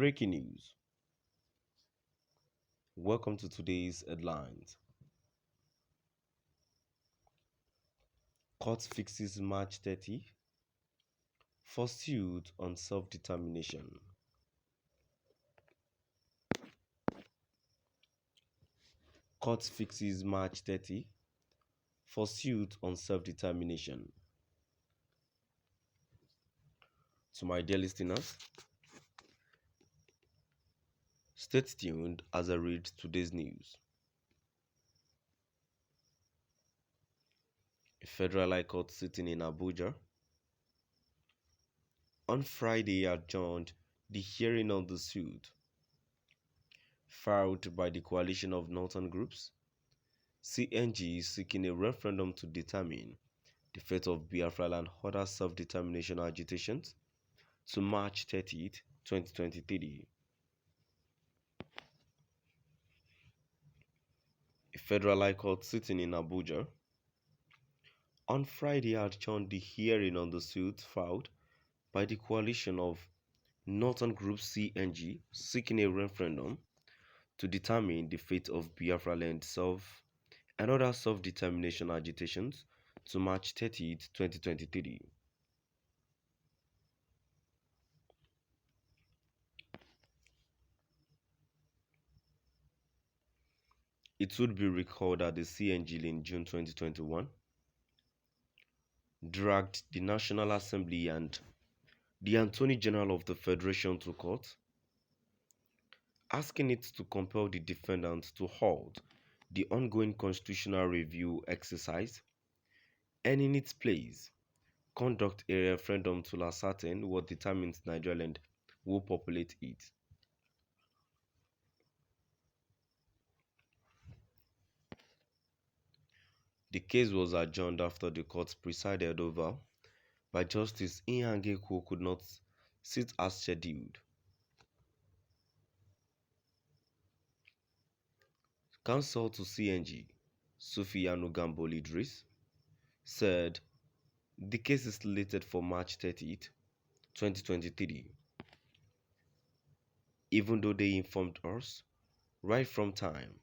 Breaking news. Welcome to today's headlines. Court fixes March 30 for suit on self-determination. Court fixes March 30 for suit on self-determination. To my dear listeners, stay tuned as I read today's news. A federal high court sitting in Abuja on Friday adjourned the hearing on the suit filed by the coalition of northern groups, CNG, seeking a referendum to determine the fate of Biafra and other self-determination agitations to March 30th, 2023. A federal high court sitting in Abuja on Friday adjourned the hearing on the suit filed by the coalition of northern group CNG, seeking a referendum to determine the fate of Biafra land and other self-determination agitations to March 30th, 2023. It would be recalled that the CNG in June 2021 dragged the National Assembly and the Attorney General of the Federation to court, asking it to compel the defendants to halt the ongoing constitutional review exercise and in its place conduct a referendum to ascertain what determines Nigeria land will populate it. The case was adjourned after the court presided over by Justice Iyange who could not sit as scheduled. Counsel to CNG, Sufiyanu Gambo Idris, said the case is slated for March 30th, 2023, even though they informed us right from time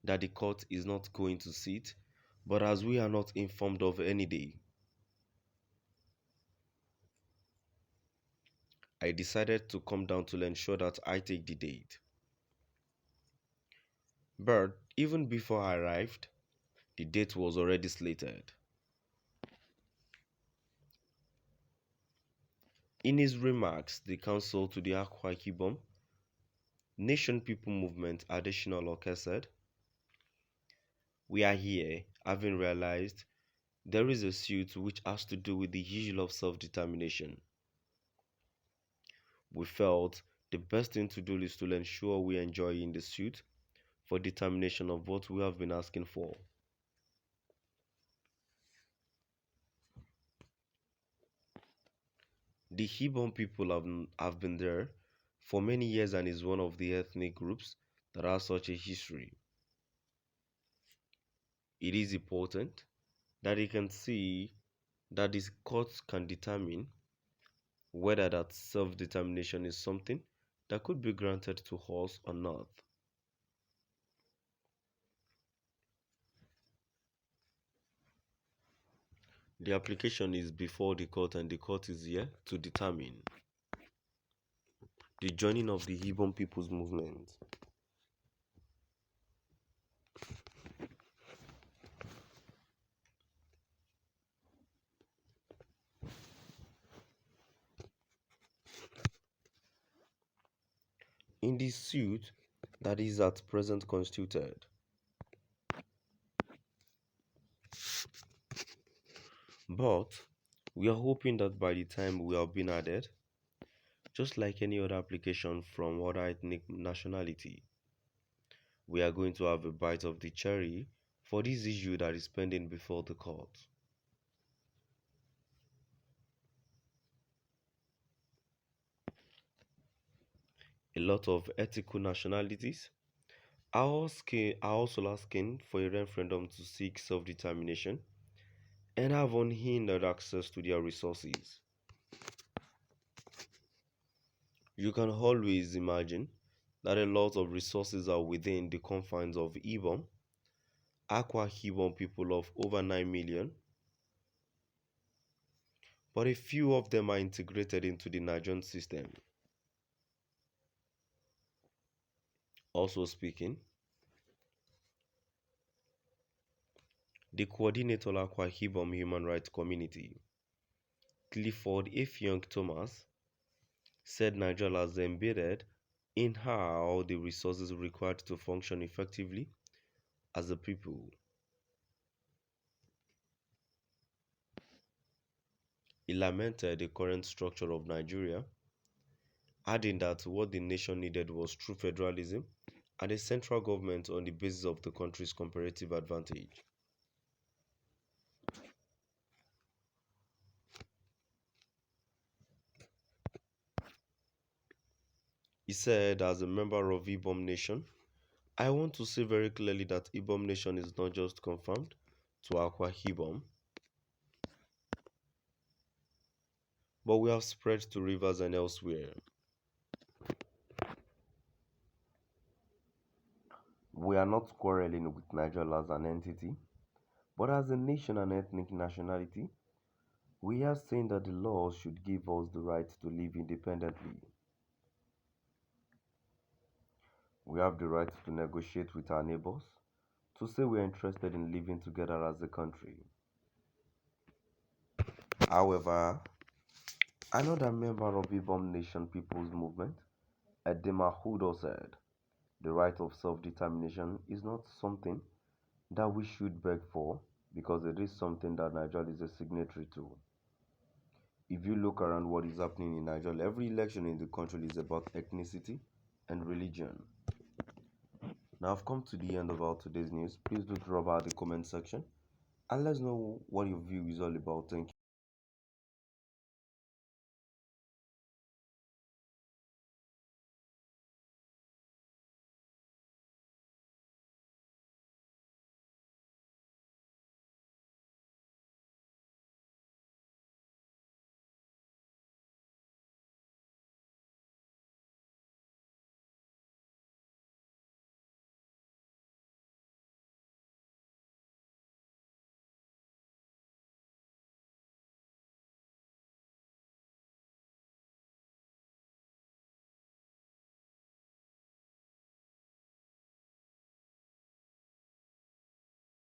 that the court is not going to sit, but as we are not informed of any day, I decided to come down to ensure that I take the date. But even before I arrived, the date was already slated. In his remarks, the counsel to the Akwa Ibom Nation People Movement, Additional Oke, said, "We are here having realized there is a suit which has to do with the issue of self-determination. We felt the best thing to do is to ensure we enjoy in the suit for determination of what we have been asking for. The Ibom people have been there for many years and is one of the ethnic groups that has such a history. It is important that they can see that the courts can determine whether that self-determination is something that could be granted to us or not. The application is before the court and the court is here to determine the joining of the Ibom People's Movement. In the suit that is at present constituted, but we are hoping that by the time we have been added, just like any other application from other ethnic nationality, we are going to have a bite of the cherry for this issue that is pending before the court. A lot of ethical nationalities are also asking for a referendum to seek self-determination and have unhindered access to their resources. You can always imagine that a lot of resources are within the confines of Ibom, Akwa Ibom people of over 9 million, but a few of them are integrated into the Nigerian system. Also speaking, the coordinator of Akwa Ibom Human Rights Community, Clifford Effiong Thomas, said Nigeria has embedded in her all the resources required to function effectively as a people. He lamented the current structure of Nigeria, adding that what the nation needed was true federalism and a central government on the basis of the country's comparative advantage. He said, as a member of Ibom Nation, I want to say very clearly that Ibom Nation is not just confirmed to Akwa Ibom, but we have spread to rivers and elsewhere. We are not quarreling with Nigeria as an entity, but as a nation and ethnic nationality, we are saying that the laws should give us the right to live independently. We have the right to negotiate with our neighbors, to say we are interested in living together as a country. However, another member of Ibom Nation People's Movement, Edema Hudo, said, the right of self-determination is not something that we should beg for because it is something that Nigeria is a signatory to. If you look around what is happening in Nigeria, every election in the country is about ethnicity and religion. Now I've come to the end of our today's news. Please do drop out the comment section and let us know what your view is all about. Thank you.